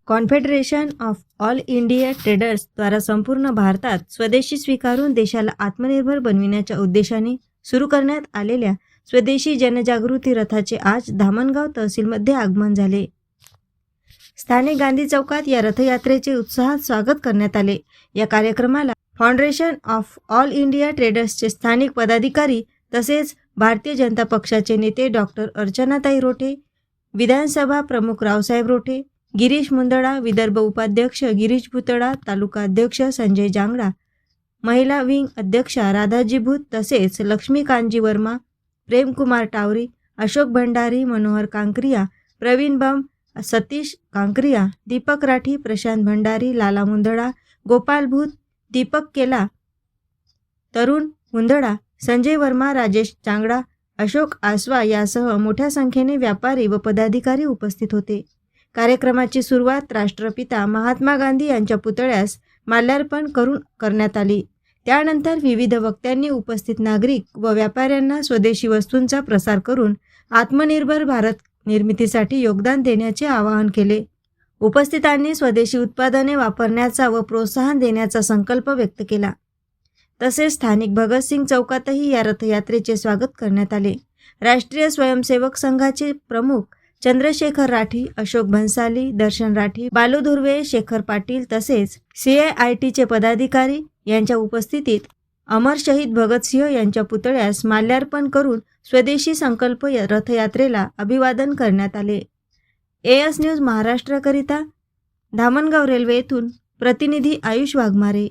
Confederation of all India traders द्वारा संपूर्ण भारतात स्वदेशी स्वीकारून देशाला आत्मनिर्भर बनविण्याच्या उद्देशाने सुरू करण्यात आलेल्या स्वदेशी जनजागृती रथाचे आज धामणगाव तहसीलमध्ये आगमन झाले. स्थानिक गांधी चौकात या रथयात्रेचे उत्साहात स्वागत करण्यात आले. या कार्यक्रमाला फाउंडेशन ऑफ ऑल इंडिया ट्रेडर्सचे स्थानिक पदाधिकारी तसेच भारतीय जनता पक्षाचे नेते डॉक्टर अर्चनाताई रोठे, विधानसभा प्रमुख रावसाहेब रोठे, गिरीश मुंदडा, विदर्भ उपाध्यक्ष गिरीश भुतडा, तालुका अध्यक्ष संजय जांगडा, महिला विंग अध्यक्षा राधाजी भूत तसेच लक्ष्मीकांतजी वर्मा, प्रेमकुमार टावरी, अशोक भंडारी, मनोहर कांकरिया, प्रवीण बम, सतीश कांकरिया, दीपक राठी, प्रशांत भंडारी, लाला मुंदडा, गोपाल भूत, दीपक केला, तरुण मुंदडा, संजय वर्मा, राजेश चांगडा, अशोक आसवा यासह मोठ्या संख्येने व्यापारी व पदाधिकारी उपस्थित होते. कार्यक्रमाची सुरुवात राष्ट्रपिता महात्मा गांधी यांच्या पुतळ्यास माल्यार्पण करून करण्यात आली. त्यानंतर विविध वक्त्यांनी उपस्थित नागरिक व व्यापाऱ्यांना स्वदेशी वस्तूंचा प्रसार करून आत्मनिर्भर भारत निर्मितीसाठी योगदान देण्याचे आवाहन केले. उपस्थितांनी स्वदेशी उत्पादने वापरण्याचा व प्रोत्साहन देण्याचा संकल्प व्यक्त केला. तसेच स्थानिक भगतसिंग चौकातही या रथयात्रेचे स्वागत करण्यात आले. राष्ट्रीय स्वयंसेवक संघाचे प्रमुख चंद्रशेखर राठी, अशोक भन्साली, दर्शन राठी, बालू धुर्वे, शेखर पाटील तसेच CIITचे पदाधिकारी यांच्या उपस्थितीत अमर शहीद भगतसिंह यांच्या पुतळ्यास माल्यार्पण करून स्वदेशी संकल्प रथयात्रेला अभिवादन करण्यात आले. AS न्यूज महाराष्ट्रकरिता धामणगाव रेल्वे येथून प्रतिनिधी आयुष वाघमारे.